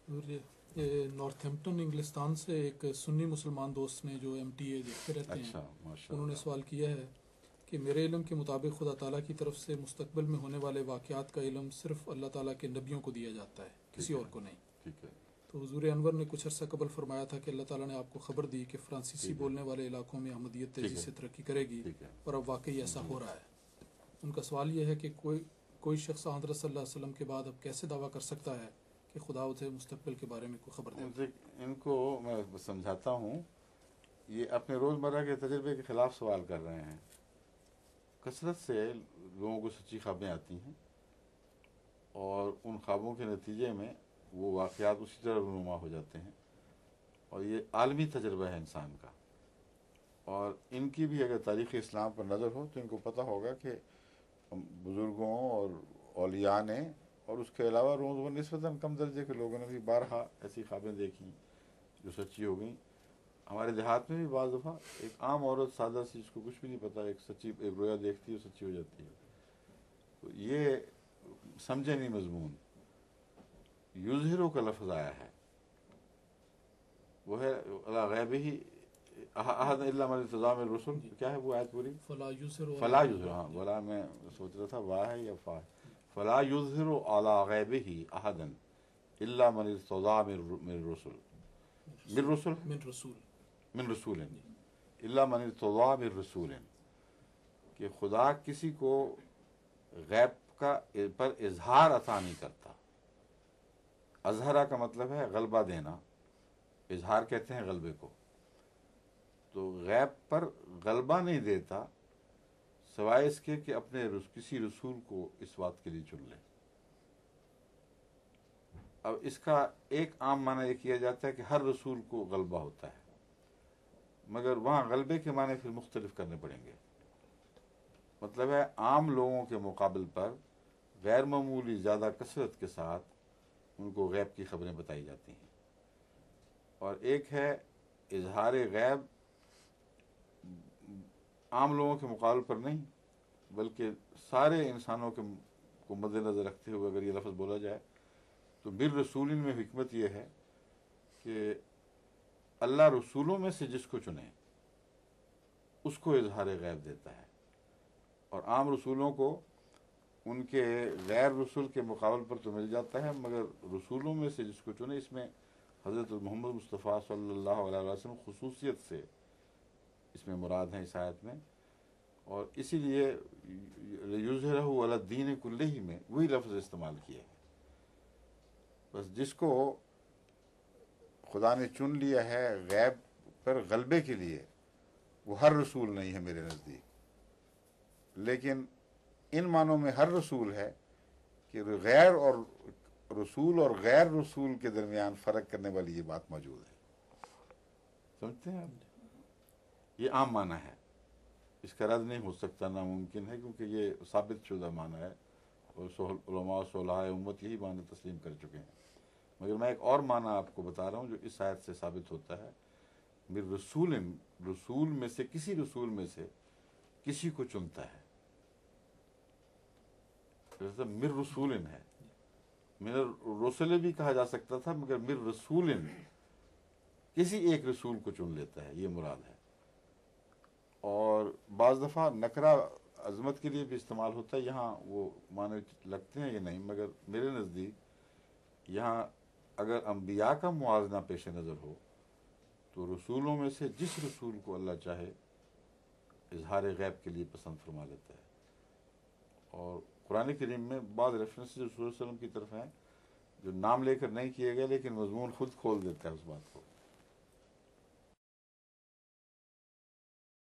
اور یہ نارتھمپٹن انگلستان سے ایک سنی مسلمان دوست نے جو MTA دیکھتے رہتے ہیں، اچھا، ماشاء انہوں نے اللہ. سوال کیا ہے کہ میرے علم کے مطابق خدا تعالیٰ کی طرف سے مستقبل میں ہونے والے واقعات کا علم صرف اللہ تعالیٰ کے نبیوں کو دیا جاتا ہے، کسی اور کو نہیں. ٹھیک ہے. تو حضور انور نے کچھ عرصہ قبل فرمایا تھا کہ اللہ تعالیٰ نے آپ کو خبر دی کہ فرانسیسی ٹھیک ہے. بولنے والے علاقوں میں احمدیت تیزی ٹھیک ہے. سے ترقی کرے گی، ٹھیک ہے. اور اب واقعی ایسا جی. ہو رہا ہے. ان کا سوال یہ ہے کہ کوئی شخص حضرت صلی اللہ علیہ وسلم کے بعد اب کیسے دعویٰ کر سکتا ہے کہ خدا اسے مستقبل کے بارے میں کوئی خبر دے. ان کو میں سمجھاتا ہوں، یہ اپنے روزمرہ کے تجربے کے خلاف سوال کر رہے ہیں. کثرت سے لوگوں کو سچی خوابیں آتی ہیں، اور ان خوابوں کے نتیجے میں وہ واقعات اسی طرح رونما ہو جاتے ہیں، اور یہ عالمی تجربہ ہے انسان کا. اور ان کی بھی اگر تاریخ اسلام پر نظر ہو تو ان کو پتہ ہوگا کہ بزرگوں اور اولیاء نے، اور اس کے علاوہ روز نسبتاً کم درجے کے لوگوں نے بھی بارہا ایسی خوابیں دیکھی جو سچی ہو گئیں. ہمارے دیہات میں بھی بعض دفعہ ایک عام عورت سادہ سی جس کو کچھ بھی نہیں پتا ایک رویا دیکھتی ہے، سچی ہو جاتی ہے. تو یہ سمجھے نہیں مضمون. یظہرو کا لفظ آیا ہے، وہ ہے علی غیبہ احد الا من ارتضی من الرسل. کیا ہے وہ آیت پوری؟ فلا یظہر فلا یظہر. ہاں بولا، میں سوچ رہا تھا واہ ہے یا فا ہے. فلا یظہر علی غیبہ احدا الا من ارتضی من الرسل. من رسل من رسول الا من ارتضی من رسول. کہ خدا کسی کو غیب کا پر اظہار عطا نہیں کرتا. اظہرہ کا مطلب ہے غلبہ دینا، اظہار کہتے ہیں غلبے کو. تو غیب پر غلبہ نہیں دیتا سوائے اس کے کہ اپنے کسی رسول کو اس بات کے لیے چن لے. اب اس کا ایک عام معنی یہ کیا جاتا ہے کہ ہر رسول کو غلبہ ہوتا ہے، مگر وہاں غلبے کے معنی پھر مختلف کرنے پڑیں گے. مطلب ہے عام لوگوں کے مقابل پر غیر معمولی زیادہ کثرت کے ساتھ ان کو غیب کی خبریں بتائی جاتی ہیں. اور ایک ہے اظہار غیب عام لوگوں کے مقابل پر نہیں، بلکہ سارے انسانوں کو مد نظر رکھتے ہوئے اگر یہ لفظ بولا جائے تو بالرسول میں حکمت یہ ہے کہ اللہ رسولوں میں سے جس کو چنے اس کو اظہار غیب دیتا ہے. اور عام رسولوں کو ان کے غیر رسول کے مقابل پر تو مل جاتا ہے، مگر رسولوں میں سے جس کو چنے، اس میں حضرت محمد مصطفیٰ صلی اللہ علیہ وسلم خصوصیت سے اس میں مراد ہیں اس آیت میں. اور اسی لیے یظہرہ علی الدین کلہ میں وہی لفظ استعمال کیا ہے. بس جس کو خدا نے چن لیا ہے غیب پر غلبے کے لیے، وہ ہر رسول نہیں ہے میرے نزدیک. لیکن ان معنوں میں ہر رسول ہے کہ غیر اور رسول اور غیر رسول کے درمیان فرق کرنے والی یہ بات موجود ہے. سمجھتے ہیں آپ؟ یہ عام معنی ہے، اس کا رد نہیں ہو سکتا، ناممکن ہے، کیونکہ یہ ثابت شدہ معنی ہے اور علماء صلحاء امت یہی معنی تسلیم کر چکے ہیں. مگر میں ایک اور معنی آپ کو بتا رہا ہوں جو اس آیت سے ثابت ہوتا ہے. من رسول، رسول میں سے کسی رسول میں سے کسی کو چنتا ہے. من رسول ہے، من الرسل بھی کہا جا سکتا تھا، مگر من رسول کسی ایک رسول کو چن لیتا ہے، یہ مراد ہے. اور بعض دفعہ نکرہ عظمت کے لیے بھی استعمال ہوتا ہے. یہاں وہ معنی لگتے ہیں یہ نہیں، مگر میرے نزدیک یہاں اگر انبیاء کا موازنہ پیش نظر ہو تو رسولوں میں سے جس رسول کو اللہ چاہے اظہار غیب کے لیے پسند فرما لیتا ہے. اور قرآن کریم میں بعض ریفرنسز رسول صلی اللہ علیہ وسلم کی طرف ہیں جو نام لے کر نہیں کیے گئے، لیکن مضمون خود کھول دیتا ہے اس بات کو.